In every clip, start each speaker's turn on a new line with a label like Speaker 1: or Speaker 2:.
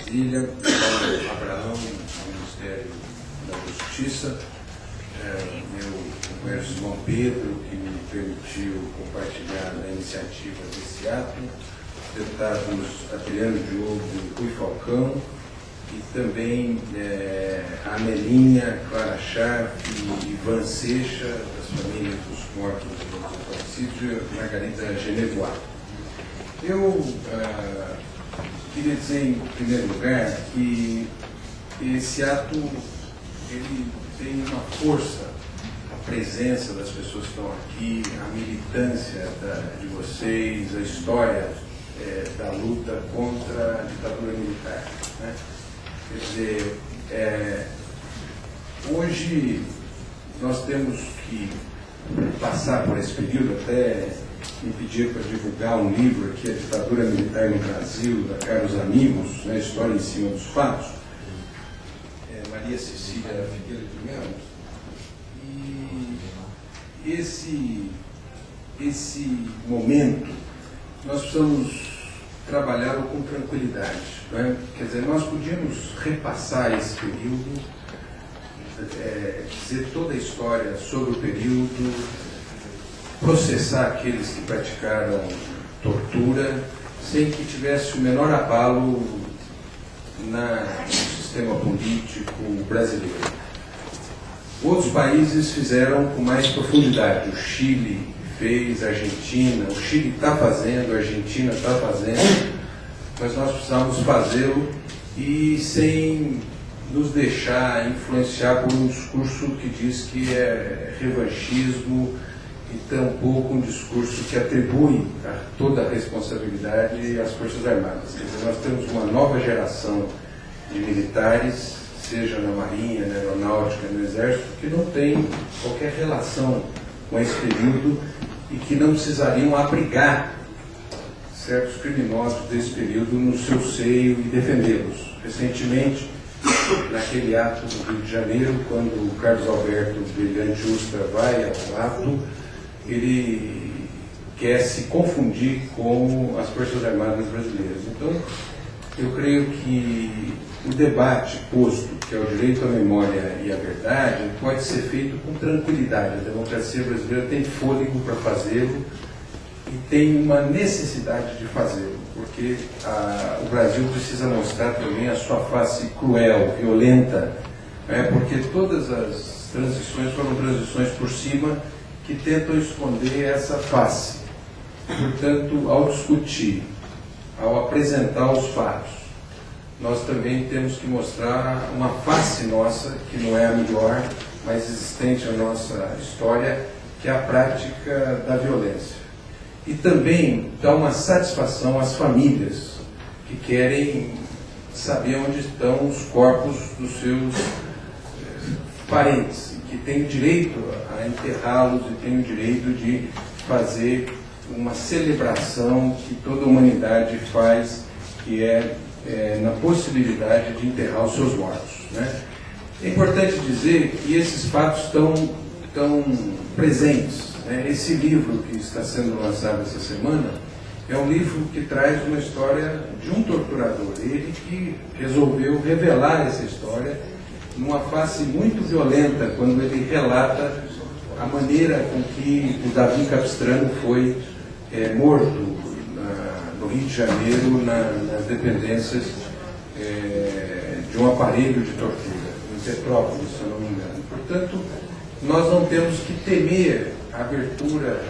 Speaker 1: Brasília, Paulo Abraão, do Ministério da Justiça, meu companheiro Simão Pedro, que me permitiu compartilhar a iniciativa desse ato, deputados Adriano Diogo e Rui Falcão, e também a Amelinha, Clara Scharf e Ivan Seixa, das famílias dos mortos e dos desaparecidos, e Margarida Genevois. Eu queria dizer, em primeiro lugar, que esse ato ele tem uma força, a presença das pessoas que estão aqui, a militância de vocês, a história da luta contra a ditadura militar, né? Quer dizer, hoje nós temos que passar por esse período. Até me pediram para divulgar um livro aqui, A Ditadura Militar no Brasil, da Carlos Amigos, né, História em Cima dos Fatos, Maria Cecília Figueiredo de Melo. E esse momento nós precisamos trabalhá-lo com tranquilidade, né? Quer dizer, nós podíamos repassar esse período, dizer toda a história sobre o período, processar aqueles que praticaram tortura, sem que tivesse o menor abalo no sistema político brasileiro. Outros países fizeram com mais profundidade. O Chile fez, a Argentina, o Chile está fazendo, a Argentina está fazendo, mas nós precisamos fazê-lo e sem nos deixar influenciar por um discurso que diz que é revanchismo e tampouco um discurso que atribui toda a responsabilidade às Forças Armadas. Quer dizer, nós temos uma nova geração de militares, seja na Marinha, na Aeronáutica, no Exército, que não tem qualquer relação com esse período e que não precisariam abrigar certos criminosos desse período no seu seio e defendê-los. Recentemente, naquele ato do Rio de Janeiro, quando o Carlos Alberto Brilhante Ustra vai ao ato, ele quer se confundir com as Forças Armadas brasileiras. Então, eu creio que o debate posto, que é o direito à memória e à verdade, pode ser feito com tranquilidade. A democracia brasileira tem fôlego para fazê-lo e tem uma necessidade de fazê-lo, porque o Brasil precisa mostrar também a sua face cruel, violenta, né? Porque todas as transições foram transições por cima que tentam esconder essa face. Portanto, ao discutir, ao apresentar os fatos, nós também temos que mostrar uma face nossa, que não é a melhor, mas existente na nossa história, que é a prática da violência. E também dar uma satisfação às famílias que querem saber onde estão os corpos dos seus parentes, e que têm o direito a enterrá-los e têm o direito de fazer uma celebração que toda a humanidade faz, que na possibilidade de enterrar os seus mortos, né? É importante dizer que esses fatos estão presentes, né? Esse livro que está sendo lançado essa semana é um livro que traz uma história de um torturador, ele que resolveu revelar essa história numa face muito violenta, quando ele relata a maneira com que o Davi Capistrano foi morto no Rio de Janeiro, nas dependências de um aparelho de tortura, em Petrópolis, se eu não me engano. Portanto, nós não temos que temer a abertura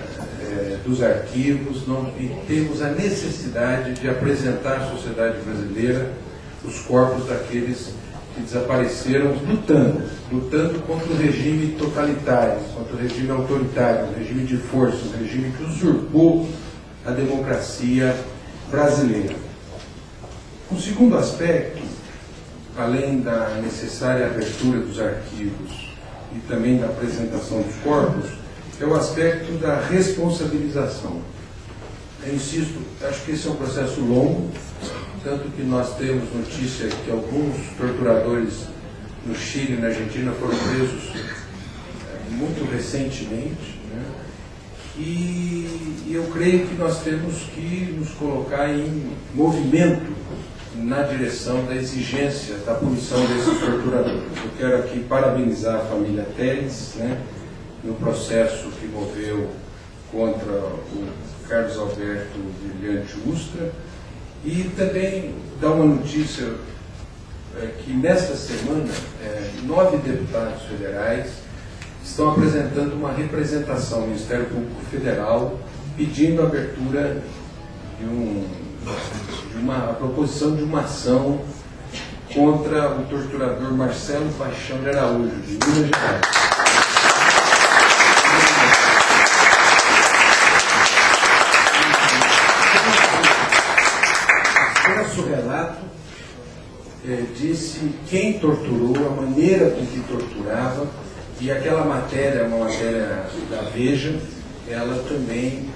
Speaker 1: dos arquivos, e temos a necessidade de apresentar à sociedade brasileira os corpos daqueles que desapareceram lutando contra o regime totalitário, contra o regime autoritário, o regime de força, o regime que usurpou a democracia brasileira. Um segundo aspecto, além da necessária abertura dos arquivos e também da apresentação dos corpos, é o aspecto da responsabilização. Eu insisto, acho que esse é um processo longo, tanto que nós temos notícia que alguns torturadores no Chile e na Argentina foram presos muito recentemente, né? E eu creio que nós temos que nos colocar em movimento na direção da exigência da punição desses torturadores. Eu quero aqui parabenizar a família Teles, né, no processo que moveu contra o Carlos Alberto Brilhante Ustra, e também dar uma notícia que nesta semana 9 deputados federais estão apresentando uma representação ao Ministério Público Federal pedindo a abertura a proposição de uma ação contra o torturador Marcelo Paixão de Araújo, de Minas Gerais. O relato disse quem torturou, a maneira com que torturava, e aquela matéria, uma matéria da Veja, ela também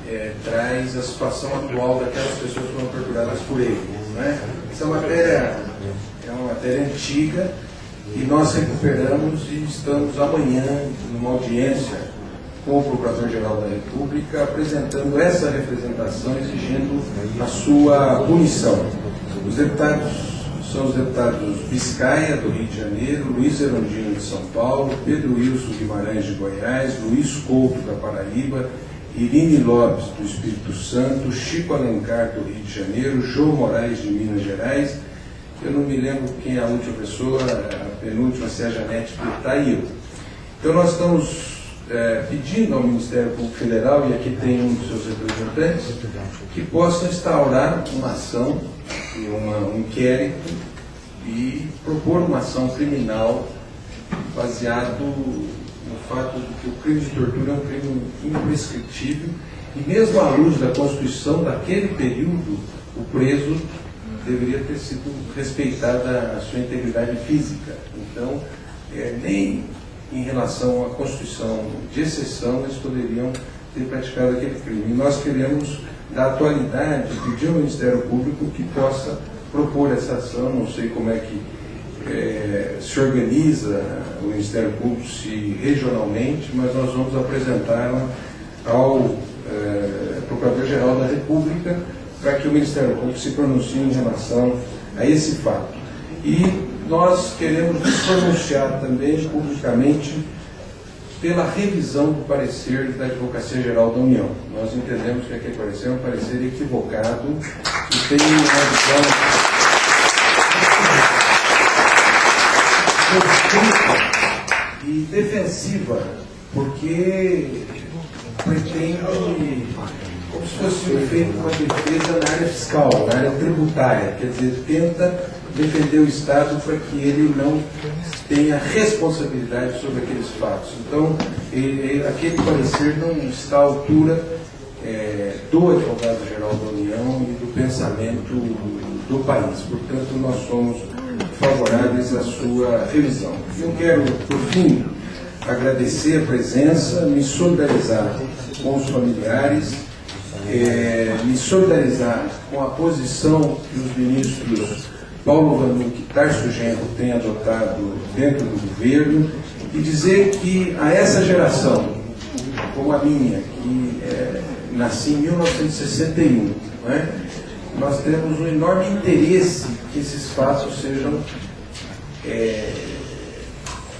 Speaker 1: traz a situação atual daquelas pessoas que foram torturadas por ele. Né? Essa matéria é uma matéria antiga e nós recuperamos e estamos amanhã numa audiência com o Procurador-Geral da República apresentando essa representação, exigindo a sua punição. Os deputados são os deputados Biscaia, do Rio de Janeiro, Luiz Erundino, de São Paulo, Pedro Wilson Guimarães, de Goiás, Luiz Couto, da Paraíba, Irine Lopes, do Espírito Santo, Chico Alencar, do Rio de Janeiro, João Moraes, de Minas Gerais. Eu não me lembro quem é a última pessoa, a penúltima, se é a Janete Pitá e eu. Então nós estamos pedindo ao Ministério Público Federal, e aqui tem um dos seus representantes, que possa instaurar uma ação, um inquérito e propor uma ação criminal baseado no fato de que o crime de tortura é um crime imprescritível e mesmo à luz da Constituição daquele período, o preso deveria ter sido respeitada a sua integridade física. Então, nem em relação à Constituição de exceção, eles poderiam ter praticado aquele crime. E nós queremos, da atualidade, pedir ao Ministério Público que possa propor essa ação. Não sei como é que se organiza o Ministério Público, se regionalmente, mas nós vamos apresentá-la ao Procurador-Geral da República para que o Ministério Público se pronuncie em relação a esse fato. E nós queremos nos pronunciar também publicamente pela revisão do parecer da Advocacia Geral da União. Nós entendemos que aquele parecer é um parecer equivocado e tem uma visão e defensiva, porque pretende, como se fosse feito uma defesa na área fiscal, na área tributária, quer dizer, tenta defender o Estado para que ele não tenha responsabilidade sobre aqueles fatos. Então, aquele parecer não está à altura do Advogado-Geral da União e do pensamento do país. Portanto, nós somos favoráveis à sua revisão. Eu quero, por fim, agradecer a presença, me solidarizar com os familiares, me solidarizar com a posição que os ministros Paulo Vanuc e Tarso Genro têm adotado dentro do governo e dizer que a essa geração, como a minha, que nasci em 1961, não é? Nós temos um enorme interesse que esses fatos sejam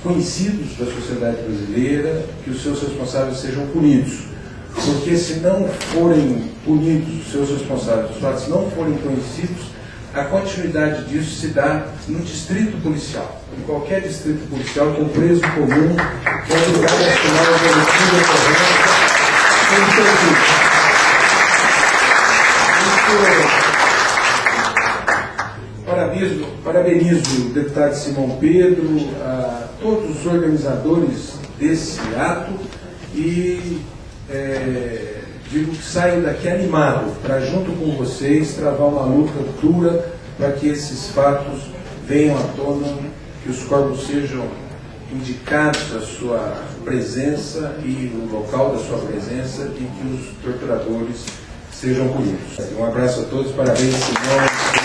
Speaker 1: conhecidos da sociedade brasileira, que os seus responsáveis sejam punidos. Porque se não forem punidos os seus responsáveis, os fatos não forem conhecidos, a continuidade disso se dá no distrito policial. Em qualquer distrito policial, com preso comum, com lugar nacional de homicídio ocorrência. Parabenizo o deputado Simão Pedro, a todos os organizadores desse ato e digo que saio daqui animado para, junto com vocês, travar uma luta dura para que esses fatos venham à tona, que os corpos sejam indicados a sua presença e o local da sua presença e que os torturadores sejam punidos. Um abraço a todos, parabéns, senhores.